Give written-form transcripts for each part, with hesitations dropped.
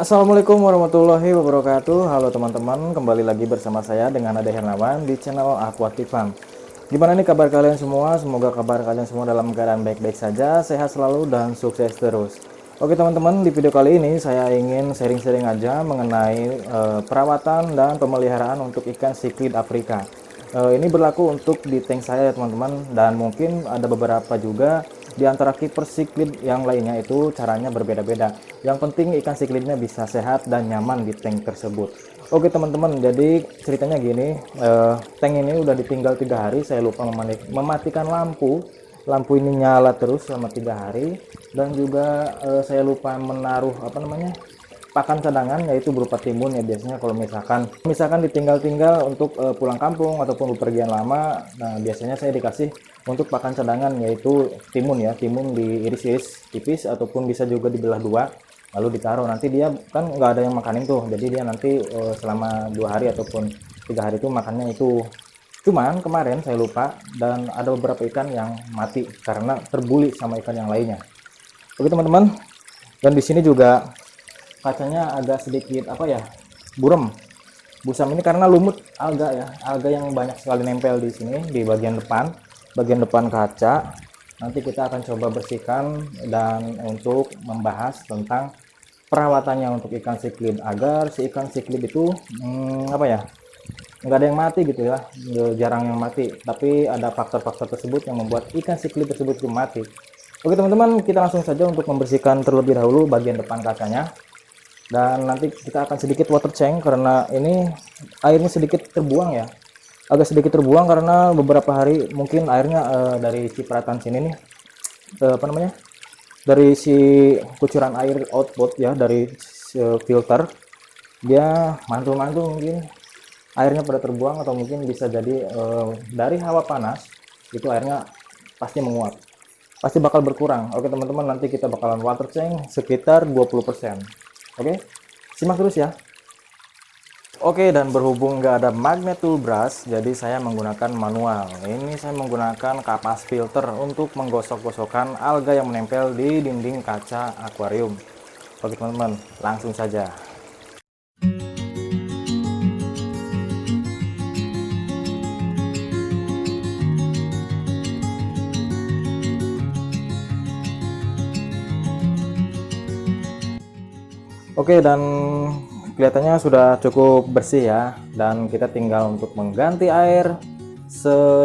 Assalamualaikum warahmatullahi wabarakatuh. Halo teman-teman, kembali lagi bersama saya dengan Ade Hernawan di channel Aquatic Farm. Gimana nih kabar kalian semua? Semoga kabar kalian semua dalam keadaan baik-baik saja, sehat selalu dan sukses terus. Oke teman-teman, di video kali ini saya ingin sharing-sharing aja mengenai perawatan dan pemeliharaan untuk ikan siklid Afrika. Ini berlaku untuk di tank saya ya teman-teman, dan mungkin ada beberapa juga di antara keeper siklid yang lainnya itu caranya berbeda-beda. Yang penting ikan siklidnya bisa sehat dan nyaman di tank tersebut. Oke teman-teman, jadi ceritanya gini, tank ini udah ditinggal 3 hari, saya lupa mematikan lampu. Lampu ini nyala terus selama 3 hari, dan juga saya lupa menaruh pakan cadangan, yaitu berupa timun ya. Biasanya kalau misalkan ditinggal-tinggal untuk pulang kampung ataupun bepergian lama, nah biasanya saya dikasih untuk pakan cadangan, yaitu timun ya. Timun diiris-iris tipis ataupun bisa juga dibelah dua lalu ditaruh. Nanti dia kan nggak ada yang makanin tuh, jadi dia nanti selama 2 hari ataupun 3 hari itu makannya itu. Cuman kemarin saya lupa dan ada beberapa ikan yang mati karena terbuli sama ikan yang lainnya. Oke teman-teman, dan di sini juga kacanya agak sedikit buram busam ini karena lumut alga ya, alga yang banyak sekali nempel di sini di bagian depan kaca. Nanti kita akan coba bersihkan dan untuk membahas tentang perawatannya untuk ikan siklid agar si ikan siklid itu nggak ada yang mati gitu ya, jarang yang mati, tapi ada faktor-faktor tersebut yang membuat ikan siklid tersebut mati. Oke teman-teman, kita langsung saja untuk membersihkan terlebih dahulu bagian depan kacanya. Dan nanti kita akan sedikit water change karena ini airnya sedikit terbuang ya, agak sedikit terbuang karena beberapa hari mungkin airnya dari cipratan sini nih, dari si kucuran air output ya, dari filter dia mantul-mantul, mungkin airnya pada terbuang, atau mungkin bisa jadi dari hawa panas itu airnya pasti menguap, pasti bakal berkurang. Oke teman-teman, nanti kita bakalan water change sekitar 20%. Oke, simak terus ya. Oke, dan berhubung nggak ada magnet tool brush, jadi saya menggunakan manual. Ini saya menggunakan kapas filter untuk menggosok-gosokkan alga yang menempel di dinding kaca akuarium. Oke teman-teman, langsung saja. Oke, dan kelihatannya sudah cukup bersih ya, dan kita tinggal untuk mengganti air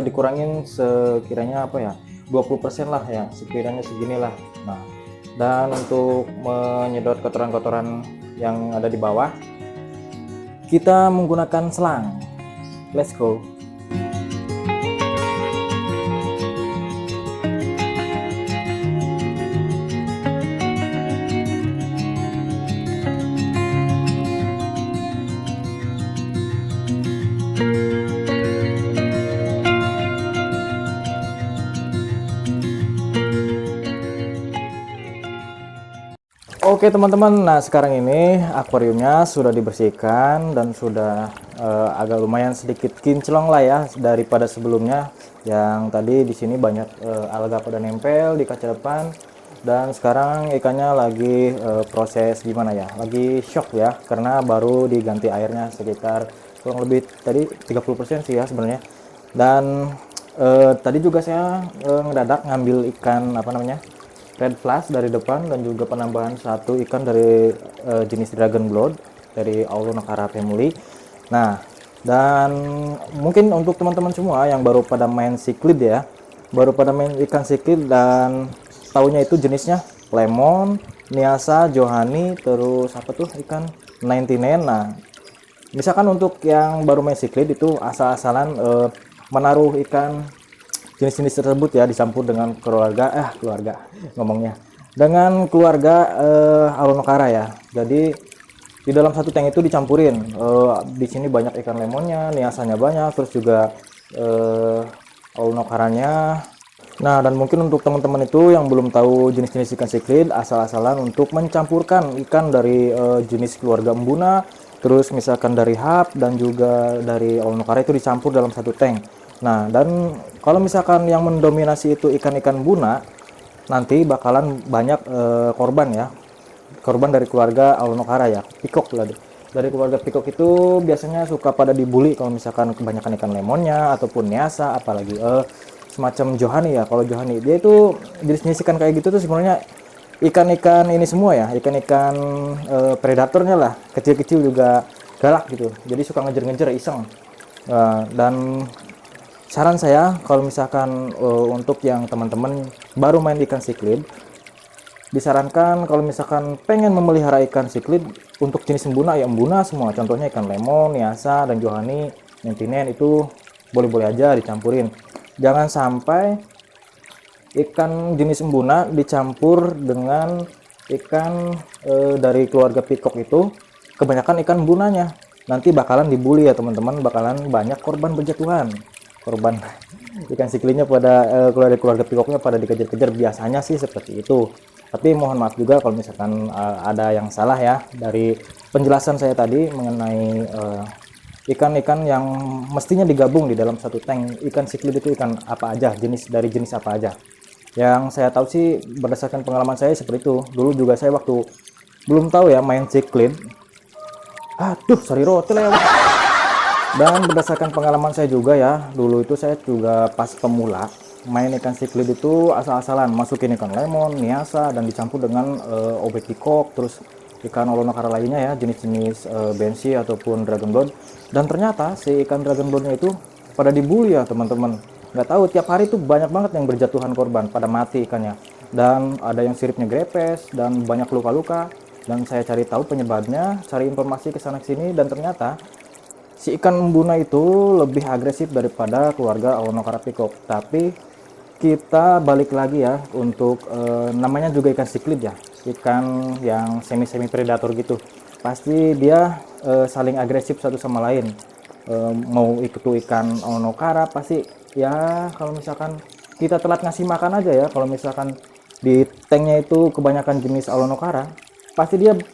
dikurangin sekiranya 20% lah ya, sekiranya seginilah. Nah, dan untuk menyedot kotoran-kotoran yang ada di bawah, kita menggunakan selang. Let's go. Oke teman-teman, nah sekarang ini akuariumnya sudah dibersihkan dan sudah agak lumayan sedikit kinclong lah ya daripada sebelumnya, yang tadi di sini banyak alga pada nempel di kaca depan. Dan sekarang ikannya lagi proses lagi shock ya, karena baru diganti airnya sekitar kurang lebih tadi 30% sih ya sebenarnya. Dan tadi juga saya ngedadak ngambil ikan red flash dari depan, dan juga penambahan satu ikan dari jenis dragon blood dari Aulonakara family. Nah, dan mungkin untuk teman-teman semua yang baru pada main siklid ya, baru pada main ikan siklid dan taunya itu jenisnya lemon, niasa, johani, terus ikan 99. Nah, misalkan untuk yang baru main siklid itu asal-asalan menaruh ikan jenis-jenis tersebut ya dicampur dengan keluarga dengan keluarga Aulonakara ya. Jadi di dalam satu tank itu dicampurin, di sini banyak ikan lemonnya, niasanya banyak, terus juga Aulonakaranya. Nah, dan mungkin untuk teman-teman itu yang belum tahu jenis-jenis ikan siklid, asal-asalan untuk mencampurkan ikan dari jenis keluarga embuna, terus misalkan dari hap dan juga dari Aulonakara itu dicampur dalam satu tank. Nah, dan kalau misalkan yang mendominasi itu ikan-ikan buna, nanti bakalan banyak korban ya. korban dari keluarga Aulonokara ya, pikok lah. Dari keluarga pikok itu biasanya suka pada dibully kalau misalkan kebanyakan ikan lemonnya ataupun niasa, apalagi semacam johani ya. Kalau johani dia itu jenis-jenis ikan kayak gitu tuh sebenarnya ikan-ikan ini semua ya, ikan-ikan predatornya lah, kecil-kecil juga galak gitu, jadi suka ngejer-ngejer iseng. Dan saran saya kalau misalkan untuk yang teman-teman baru main ikan siklid, disarankan kalau misalkan pengen memelihara ikan siklid untuk jenis embuna ya embuna semua, contohnya ikan lemon, niasa, dan johani, mentinen itu boleh-boleh aja dicampurin. Jangan sampai ikan jenis embuna dicampur dengan ikan dari keluarga pikok itu, kebanyakan ikan embunanya nanti bakalan dibully ya teman-teman, bakalan banyak korban berjatuhan, korban ikan siklidnya pada keluarga pikoknya pada dikejar-kejar, biasanya sih seperti itu. Tapi mohon maaf juga kalau misalkan ada yang salah ya dari penjelasan saya tadi mengenai ikan-ikan yang mestinya digabung di dalam satu tank. Ikan siklid itu ikan apa aja, dari jenis apa aja. Yang saya tahu sih berdasarkan pengalaman saya seperti itu. Dulu juga saya waktu belum tahu ya main siklid, aduh sorry rotel ya. Dan berdasarkan pengalaman saya juga ya, dulu itu saya juga pas pemula main ikan siklid itu asal-asalan, masukin ikan lemon, niasa, dan dicampur dengan obek pikok, terus ikan Aulonokara lainnya ya, jenis-jenis bensi ataupun dragon blood. Dan ternyata si ikan dragon bloodnya itu pada dibully ya teman-teman. Nggak tahu, tiap hari tuh banyak banget yang berjatuhan korban, pada mati ikannya. Dan ada yang siripnya grepes dan banyak luka-luka. Dan saya cari tahu penyebabnya, cari informasi ke sana sini, dan ternyata si ikan embuna itu lebih agresif daripada keluarga Aulonokara pikok. Tapi kita balik lagi ya untuk namanya juga ikan siklid ya, ikan yang semi predator gitu, pasti dia saling agresif satu sama lain. Mau itu ikan Aulonokara pasti ya, kalau misalkan kita telat ngasih makan aja ya, kalau misalkan di tanknya itu kebanyakan jenis Aulonokara,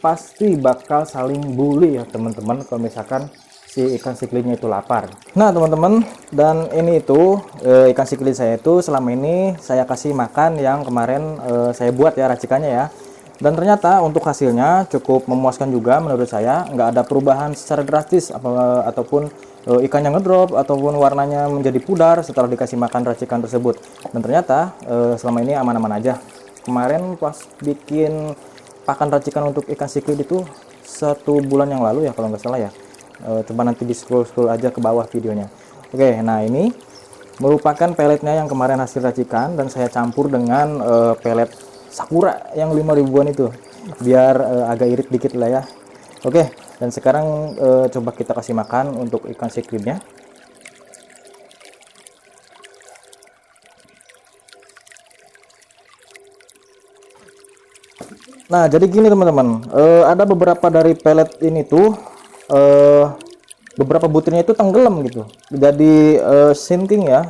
pasti bakal saling bully ya teman-teman kalau misalkan si ikan siklidnya itu lapar. Nah teman-teman, dan ini itu ikan siklid saya itu selama ini saya kasih makan yang kemarin saya buat ya racikannya ya. Dan ternyata untuk hasilnya cukup memuaskan juga menurut saya, nggak ada perubahan secara drastis ataupun ikannya ngedrop ataupun warnanya menjadi pudar setelah dikasih makan racikan tersebut. Dan ternyata selama ini aman-aman aja. Kemarin pas bikin pakan racikan untuk ikan siklid itu 1 bulan yang lalu ya kalau nggak salah ya. Coba nanti di scroll aja ke bawah videonya. Oke, nah ini merupakan peletnya yang kemarin hasil racikan, dan saya campur dengan pelet sakura yang 5 ribuan itu biar agak irit dikit lah ya. Oke, dan sekarang coba kita kasih makan untuk ikan siklidnya. Nah jadi gini teman-teman, ada beberapa dari pelet ini tuh beberapa butirnya itu tenggelam gitu, jadi sinking ya,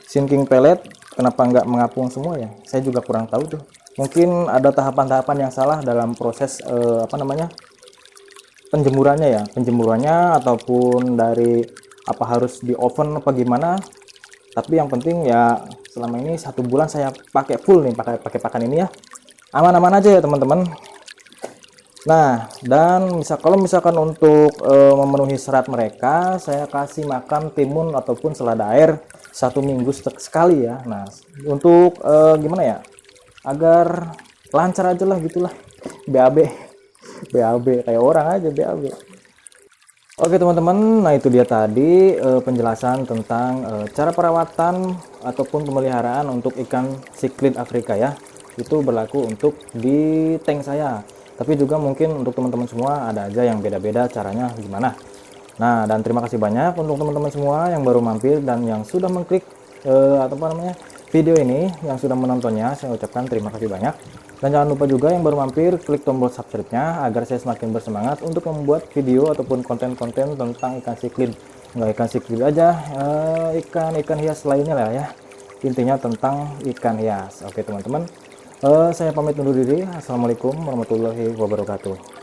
sinking pelet. Kenapa nggak mengapung semua ya, saya juga kurang tahu tuh. Mungkin ada tahapan-tahapan yang salah dalam proses penjemurannya ataupun dari apa harus di oven apa gimana. Tapi yang penting ya selama ini 1 bulan saya pakai full nih, pakai pakan ini ya, aman-aman aja ya teman-teman. Nah, dan kalau misalkan untuk memenuhi serat mereka, saya kasih makan timun ataupun selada air 1 minggu sekali ya. Nah, untuk gimana ya, agar lancar aja lah gitulah, BAB kayak orang aja BAB. Oke teman-teman, nah itu dia tadi penjelasan tentang cara perawatan ataupun pemeliharaan untuk ikan siklid Afrika ya. Itu berlaku untuk di tank saya, tapi juga mungkin untuk teman-teman semua ada aja yang beda-beda caranya gimana. Nah, dan terima kasih banyak untuk teman-teman semua yang baru mampir dan yang sudah mengklik video ini, yang sudah menontonnya. Saya ucapkan terima kasih banyak. Dan jangan lupa juga yang baru mampir klik tombol subscribe-nya agar saya semakin bersemangat untuk membuat video ataupun konten-konten tentang ikan siklid. Nggak ikan siklid aja, ikan hias lainnya lah ya. Intinya tentang ikan hias. Oke teman-teman, saya pamit undur diri. Assalamualaikum warahmatullahi wabarakatuh.